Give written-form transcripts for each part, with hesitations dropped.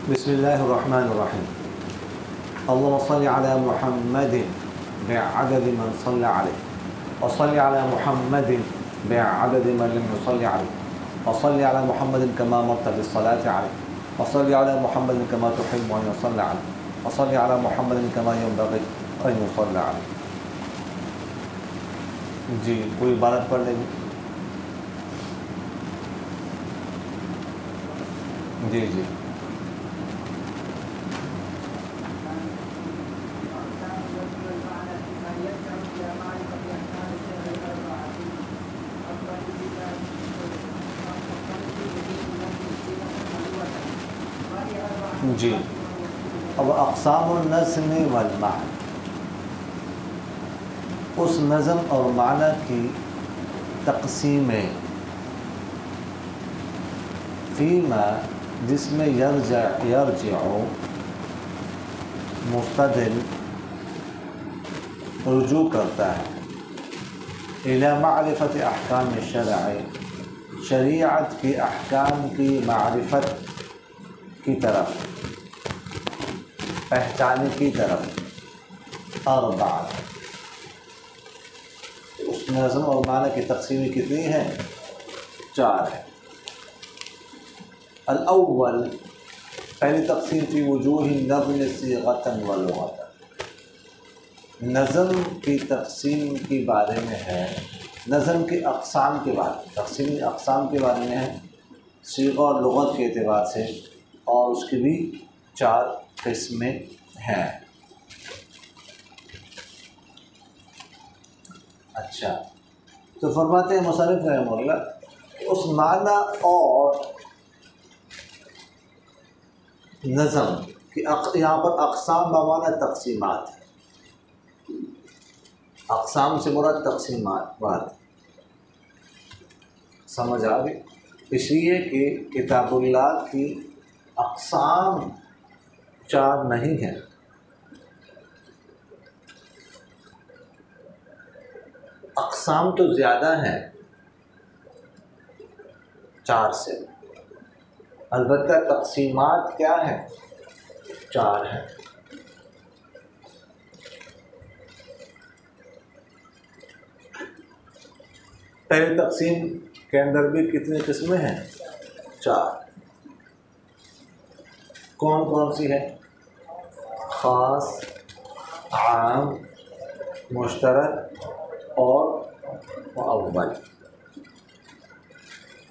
बिस्मिल्लाहिर्रहमानिर्रहीम। अल्लाहुम्मा सल्लि अला मुहम्मदिन बिअददि मन सल्ला अलैहि व सल्लि अला मुहम्मदिन बिअददि मन लम युसल्लि अलैहि व सल्लि अला मुहम्मदिन कमा अमरता बिस्सलाति अलैहि व सल्लि अला मुहम्मदिन कमा तुहिब्बु अन युसल्ला अलैहि व सल्लि अला मुहम्मदिन कमा यंबग़ी अन युसल्ला अलैहि। जी, कोई इबारत पढ़ लेंगे। जी जी जी। अब अक़सामुन नज़्म वल माना, उस नज़म और माना की तक़सीमें फ़ीमा जिसमें यरजिउ मुस्तदिल रुजू करता है इला मारिफ़त अहकाम शरई, शरीअत की अहकाम की मारिफ़त की तरफ, पहचाने की तरफ। अर्बा, उस नज़म और माना की तक़सीमें कितनी हैं? 4 है। अल-अव्वल, पहली तक़सीम थी वजूह नज़्म सीग़तन व लुग़तन। नज़म की तक़सीम के बारे में है, नज़म के अक़साम के बारे में, तक़सीम अक़साम के बारे में है, सीग़ा और लुग़त के एतबार से, और उसकी भी 4 किस्में हैं। अच्छा, तो फरमाते हैं मुसन्निफ़ रहमहुल्लाह, उस माना और नज़म कि यहाँ पर अक़साम बमाना तक़सीमात है। अक़साम से मुराद तक़सीमात बात समझ आ गई। इसलिए कि किताबुल्लाह की अक़साम 4 नहीं है, अक़साम तो ज़्यादा हैं 4 से, अलबत्ता तक़सीमात क्या है? 4 है। पहली तक़सीम के अंदर भी कितनी किस्में हैं? 4। कौन कौन सी है? ख़ास, आम, मुश्तरक और मुअव्वल।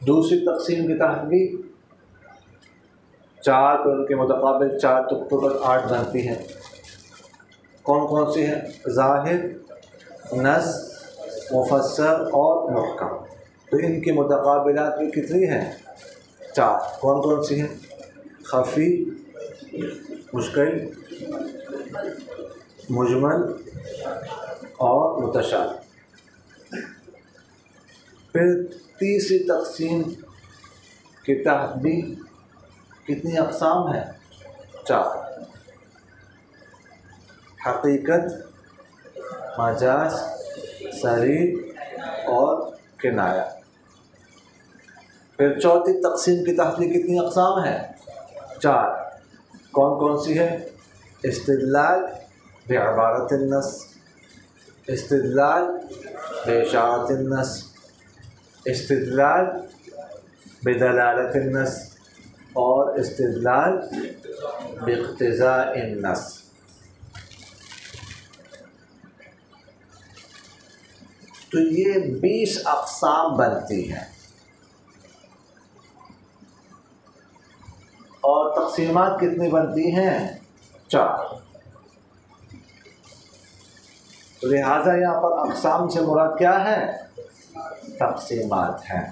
दूसरी तक़सीम के तहत भी 4 पर उनके मुतक़ाबिल 4 टुकड़ों 8 बनती हैं। कौन कौन सी है? ज़ाहिर, नस, मुफ़स्सर और मुहकम। तो इनके मुतक़ाबिलात भी कितनी हैं? 4। कौन कौन सी हैं? ख़फ़ी, मुश्किल, मुजमल और मुतशाबिह। फिर तीसरी तक़सीम के तहत भी कितनी अक़साम है? 4। हक़ीक़त, मजाज, सरीह और किनाया। फिर चौथी तक़सीम की तहत भी कितनी अक़साम है? 4। कौन कौन सी है? इस्तिदलाल बिइबारतिन नस, इस्तिदलाल बिइशारतिन नस, इस्तिदलाल बिदलालतिन नस और इस्तिदलाल बिइक़्तिज़ाइन नस। तो ये 20 अक़साम बनती हैं। और तक़सीमात कितनी बनती हैं? 4। तो लिहाजा यहाँ पर अक़साम से मुराद क्या है? तक़सीमात हैं।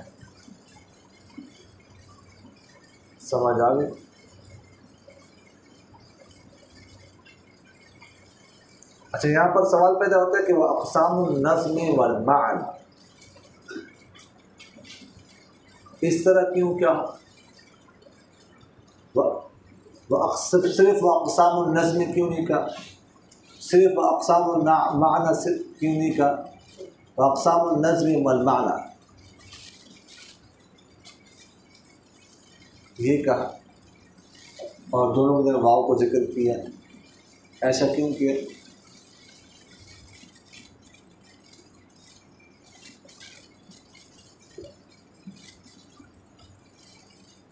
समझ आ गई? अच्छा, यहाँ पर सवाल पैदा होता है कि वह अक़सामुन नज़्म वल माना इस तरह क्यों? क्या सिर्फ अक़सामुन नज़्म क्यों नहीं कहा? सिर्फ अक़सामुन माना क्यों नहीं कहा? अक़सामुन नज़्म वल माना ये कहा। और दोनों ने वाव को जिक्र किया, ऐसा क्यों किया?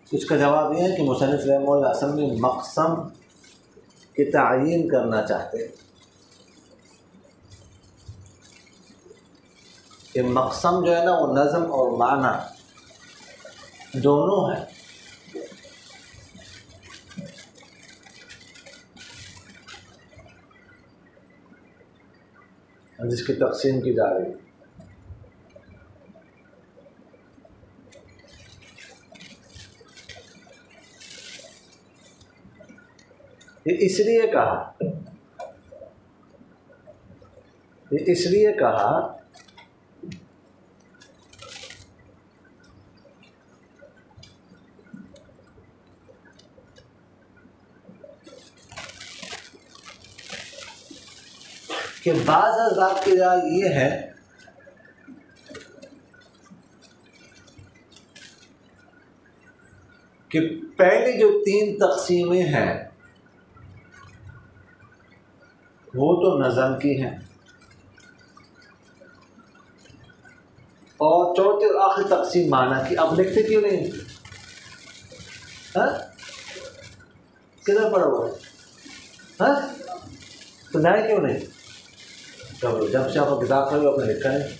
इसका जवाब यह है कि मुसन्निफ़ रहमतुल्लाह असल में मक़सम की तायीन करना चाहते हैं कि मक़सम जो है ना वो नज़म और माना दोनों है। जिसकी तक़सीम की जा रही है। ये इसलिए कहा कि बाज़ हज़रात की राय ये है कि पहले जो 3 तक़सीमें हैं वो तो नज़म की हैं और चौथी और आखिरी तक़सीम माना की। अब लिखते क्यों नहीं? हाँ, किधर पड़ा हुआ है? हाँ, तो लाए क्यों नहीं? तो जब से आप किताब खरीदो अपने लिखा नहीं,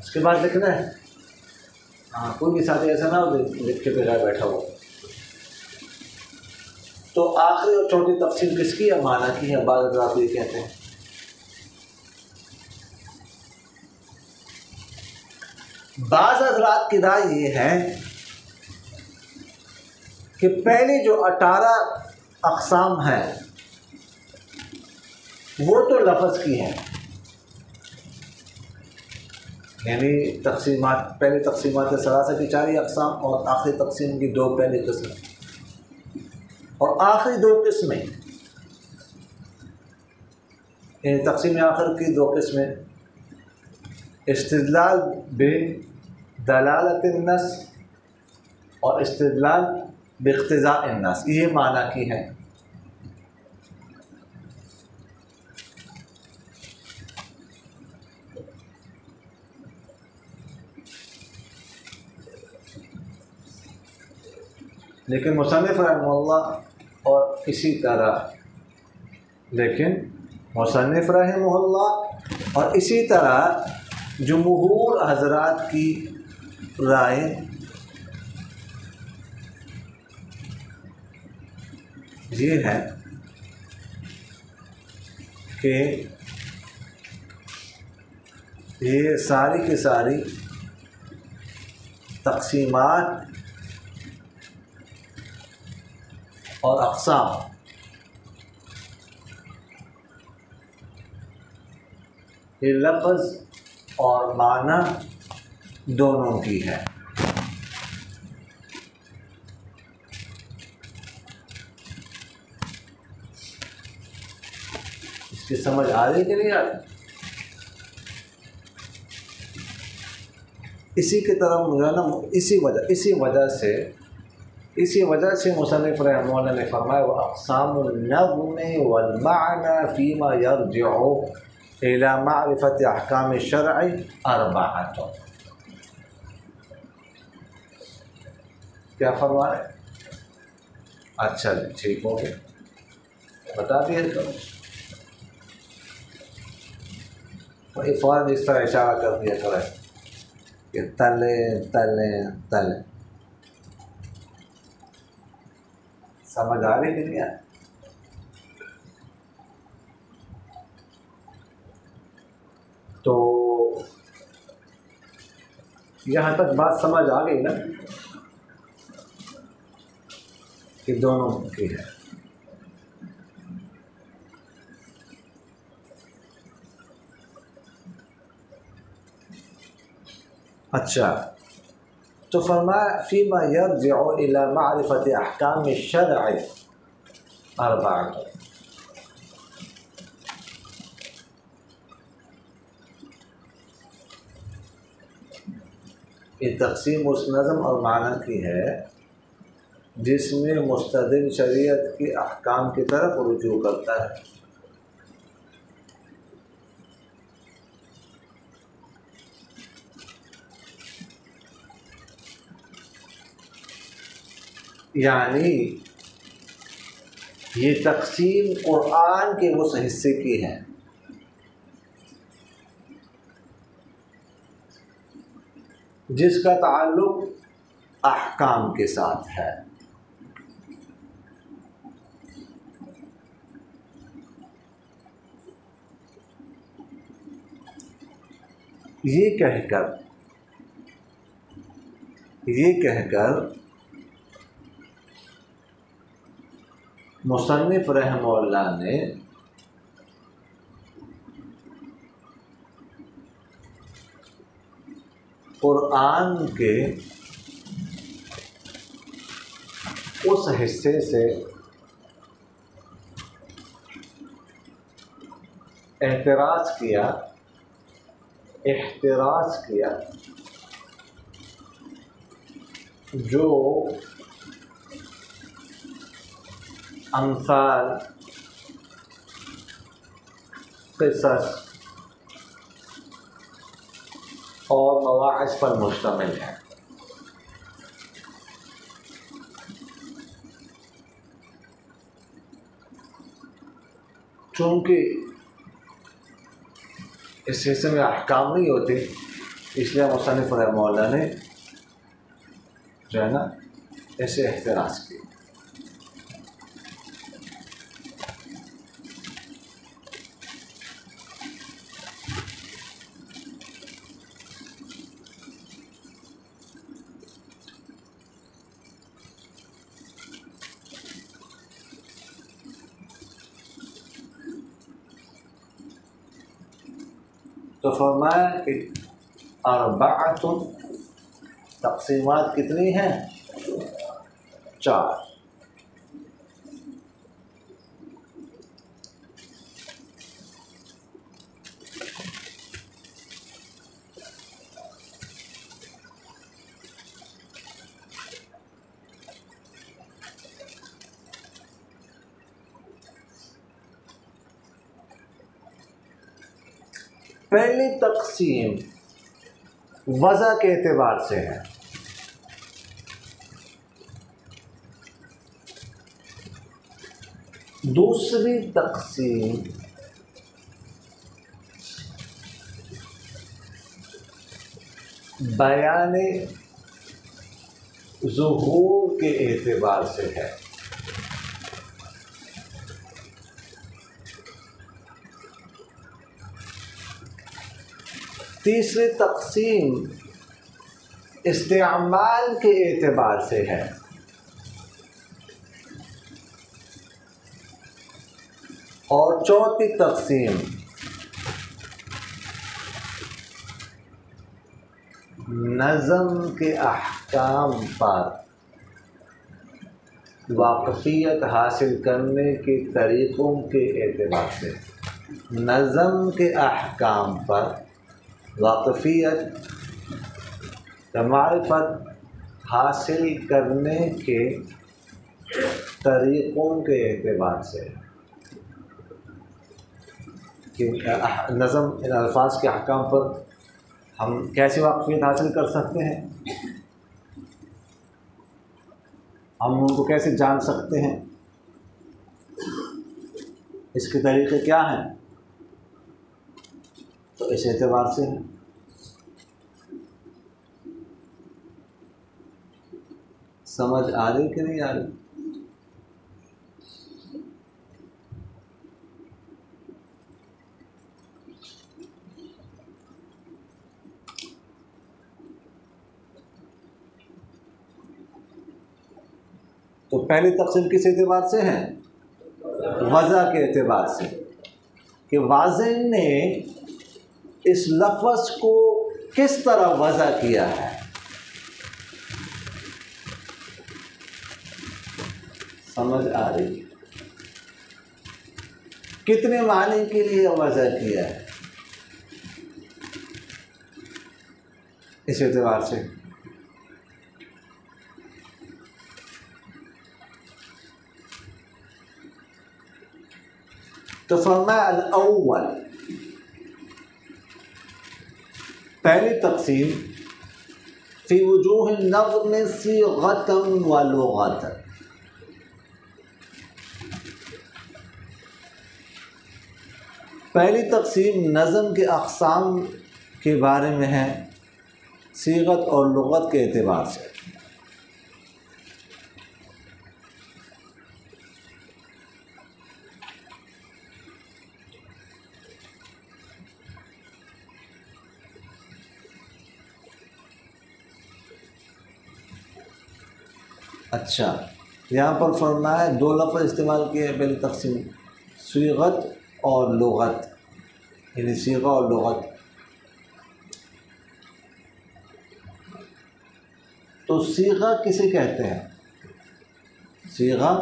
उसके बाद लिखना है। हाँ, कोई भी साथी ऐसा ना हो लिख के बेकार बैठा हो। तो आखिरी और चौथी तफ़सील किसकी है? माना की है। बाज़ आप ये कहते हैं। बाज़ हज़रात की राय ये है कि पहले जो 18 अक़साम हैं वो तो लफ्ज़ की हैं, यानी तक़सीमात, पहले तक़सीमात सलासा की 4 अक़साम और आखिरी तक़सीम की 2 पहली किस्में और आखिरी 2 किस्में, यानी तक़सीम आखिर की 2 किस्में इस्तिदलाल बे दलालत नस और इस्तिदलाल बिख्तिज़ा नस, ये माना की है। लेकिन मुसन्निफ़ रहमतुल्लाह और इसी तरह और इसी तरह जमहूर हज़रात की राय ये है कि ये सारी की सारी तक़सीमात और अक़साम ये लफ्ज़ और माना दोनों की है। इसकी समझ आ रही कि नहीं आ रही? इसी की तरफ मुझे ना इसी वजह से मुसन्निफ़ रहमतुल्लाह ने फरमाया व अक़सामुन नज़्म वल माना फ़ीमा यरजिउ इला मारिफ़त अहकाम शरई अर्बअतुन। क्या फरमा रहे? अच्छा जी, ठीक हो गया, बता दिए। तो फ़ौरन इस तरह इशारा कर दिया करें कि तले तले तले। समझ आ रही कि नहीं आ? तो यहाँ तक बात समझ आ गई ना कि दोनों की है। अच्छा, तो फरमाया फ़ीमा यरजिउ इला मारिफ़त अहकाम शरई अर्बअतुन। ये तक़सीम उस नज़म और माना की है जिसमें मुस्तदिल शरीयत के अहकाम की तरफ रुजू करता है। यानी ये तक़सीम कुरान के उस हिस्से की है जिसका ताल्लुक़ अहकाम के साथ है। ये कहकर मुसन्निफ़ रहमहुल्लाह ने कुरान के उस हिस्से से एहतराज़ किया जो अम्साल, क़िसस और मवाइज़ पर मुश्तमिल है। चूँकि इस हिस्से में अहकाम नहीं होते, इसलिए मुसन्निफ़ रहमहुल्लाह ने जो है ना ऐसे एहतराज़ किया। तो फरमाया कि अर्बअतुन, तक़सीमात कितनी हैं? 4। पहली तक़सीम वज़ा के एतबार से है। दूसरी तक़सीम बयाने ज़ुहूर के एतबार से है। तीसरी तक़सीम इस्तेमाल के एतबार से है। और चौथी तक़सीम नज़म के अहकाम पर वाक़फ़ियत हासिल करने के तरीक़ों के एतबार से। नज़म के अहकाम पर वाक़फ़ियत मारिफ़त हासिल करने के तरीक़ों के एतबार से कि नज़म इन अल्फाज के अहकाम पर हम कैसे वाक़फ़ियत हासिल कर सकते हैं, हम उनको कैसे जान सकते हैं, इसके तरीक़े क्या हैं, तो इस एतबार से है। समझ आ रही कि नहीं आ रही? तो पहली तक़सीम किस एतबार से है? वज़ा के एतबार से, कि वाज़िन ने इस लफ्ज़ को किस तरह वज़ा किया है। समझ आ रही? कितने मानी के लिए वज़ा किया है, इस एतबार से। तो फरमाया अल-अव्वल, पहली तकसीम फ़ी वजूह नज़्म सीग़तन व लुग़तन, पहली तकसीम नज़म के अक़साम के बारे में है, सीगत और लुग़त के एतबार से। अच्छा, यहाँ पर फरमाया दो लफ्ज़ इस्तेमाल किए पहली तकसीम, सीगत और लुग़त, यानी सीगा और लुग़त। तो सीगा किसे कहते हैं? सीगा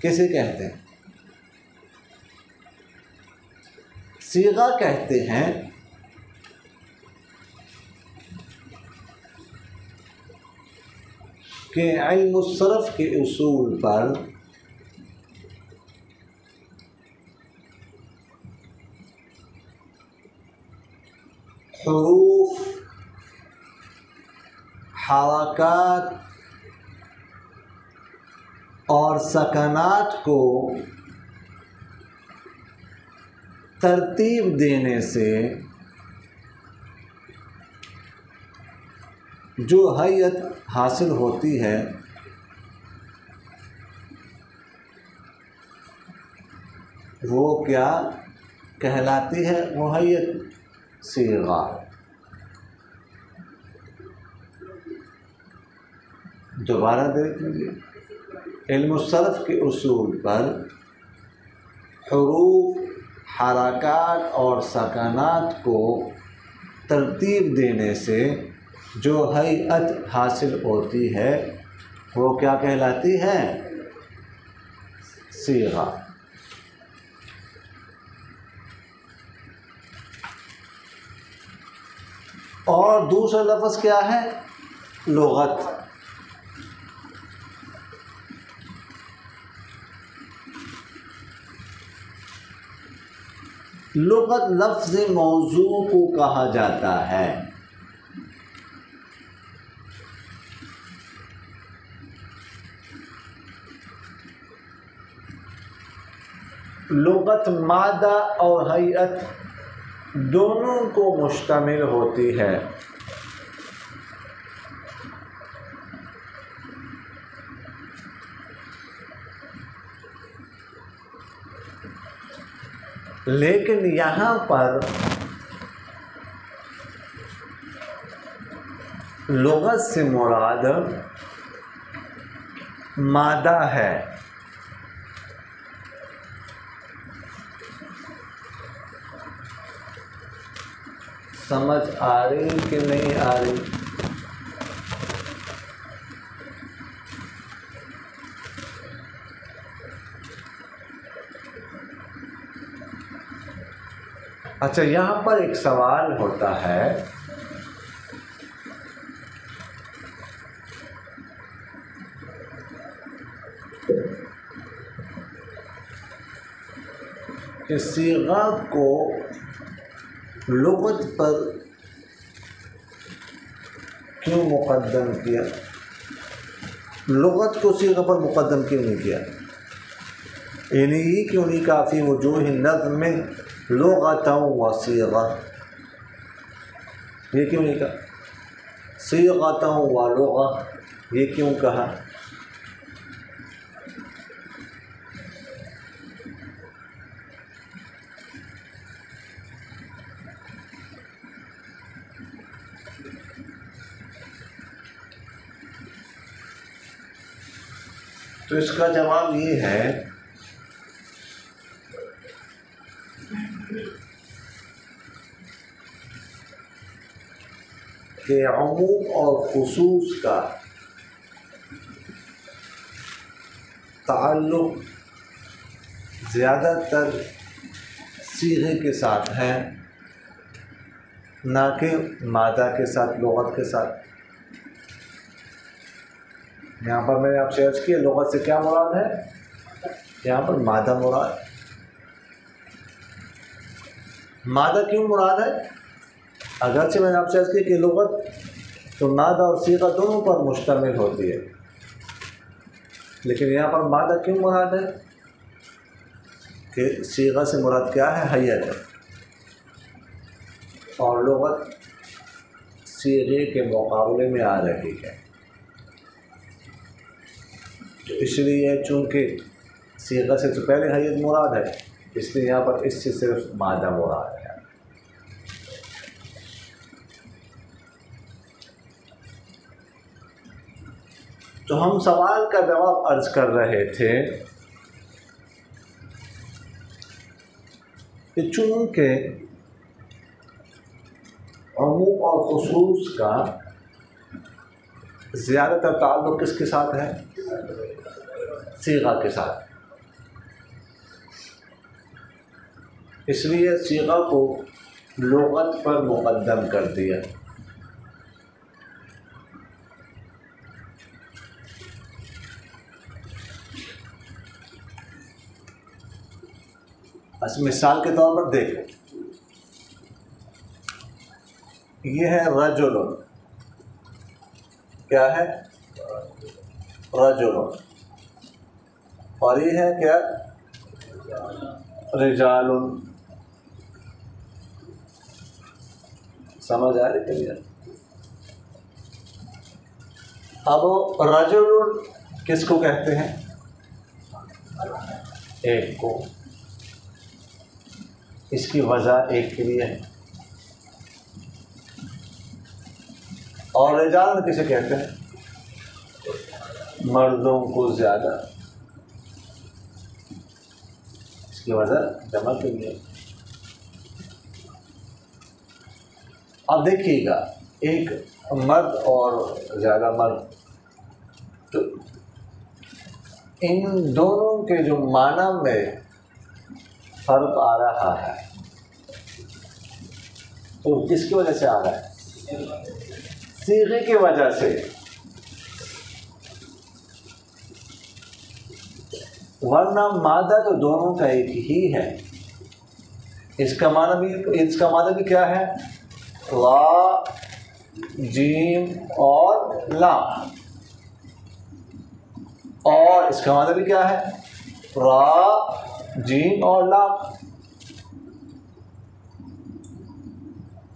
किसे कहते हैं? सीगा कहते हैं कि इल्म सर्फ़ के उसूल पर हुरूफ, हरकत और सकनात को तरतीब देने से जो हैयत हासिल होती है वो क्या कहलाती है? वो हैयत सीगा। दोबारा देख लीजिए, इल्म सर्फ़ के उसूल पर हुरूफ, हरकत और सकनात को तरतीब देने से जो हैयत हासिल होती है वो क्या कहलाती है? सीगा। और दूसरा लफ्ज़ क्या है? लुग़त। लुग़त लफ्ज़ मौजू को कहा जाता है। लुग़त मादा और हैयत दोनों को मुश्तमिल होती है। लेकिन यहाँ पर लुग़त से मुराद मादा है। समझ आ रही कि नहीं आ रही? अच्छा, यहाँ पर एक सवाल होता है कि सीगा को लुग़त पर क्यों मुक़द्दम किया? लुग़त को सीगा पर मुक़द्दम क्यों नहीं किया? यानी ये क्यों नहीं काफ़ी वजूह नज़्म में लुग़तन व सीगा, ये क्यों नहीं कहा? सीग़तन व लुग़ा, ये क्यों कहा? तो इसका जवाब ये है कि उमूम और खुसूस का ताल्लुक़ ज़्यादातर सीगे के साथ है, ना कि मादा के साथ, लुग़त के साथ। यहाँ पर मैंने आपसे अर्ज़ किया लुग़त से क्या मुराद है? यहाँ पर मादा मुराद। मादा क्यों मुराद है? अगरचे मैंने आपसे अर्ज़ की कि लुग़त तो मादा और सीगा दोनों पर मुश्तमिल होती है, लेकिन यहाँ पर मादा क्यों मुराद है? कि सीगा से मुराद क्या है? हैयत है, और लुग़त सीगे के मुकाबले में आ रही है। तो इसलिए चूँकि सीगा से तो पहले हैयत मुराद है, इसलिए यहाँ पर इससे सिर्फ मादा मुराद है। तो हम सवाल का जवाब अर्ज़ कर रहे थे कि चूँकि अमूम और खुसूस का ज़्यादातर ताल्लुक़ किसके साथ है? सीगा के साथ। इसलिए सीगा को लुग़त पर मुक़द्दम कर दिया। बस मिसाल के तौर पर देखो, ये है रजुल, क्या है? रजुल, और ये है क्या? रिजालुन। समझ आ रही है? अब रजुल किसको कहते हैं? एक को। इसकी वजह एक के लिए है। और रिजाल किसे कहते हैं? मर्दों को ज़्यादा। इसकी वजह जमा के लिए। अब देखिएगा, एक मर्द और ज़्यादा मर्द, तो इन दोनों के जो माना में फ़र्क आ रहा है, तो किसकी वजह से आ रहा है? सीगे की वजह से। वरना मादा तो दोनों का एक ही है। इसका माना भी क्या है? ला, जीम और ला। और इसका माना भी क्या है? रा, जीम और ला।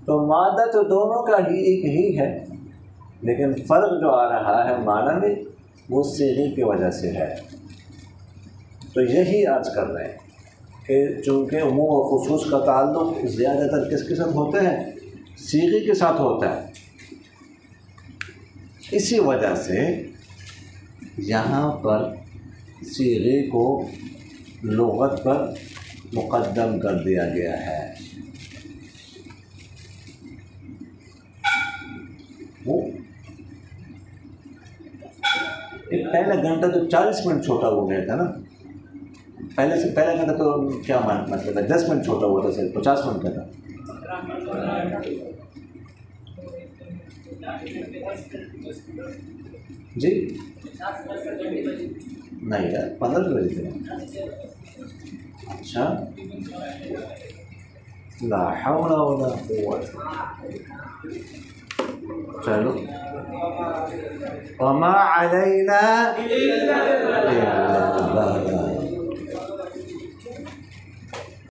तो मादा तो दोनों का ही एक ही है, लेकिन फ़र्क जो आ रहा है माना में, वो सीगे की वजह से है। तो यही अर्ज़ कर रहे हैं कि चूँकि उमूम और खुसूस का ताल्लुक़ ज़्यादातर किसके साथ होते हैं? सीगे के साथ होता है। इसी वजह से यहाँ पर सीगे को लुग़त पर मुक़द्दम कर दिया गया है। वो एक पहला घंटा तो 40 मिनट छोटा हो गया था ना। पहले से पहला घंटा तो क्या मतलब है, 10 मिनट छोटा हुआ था, सिर्फ 50 मिनट का था। जी नहीं यार, 15 बजे थे। अच्छा, ला हौला वला कुव्वता। चलो, वमा अलैना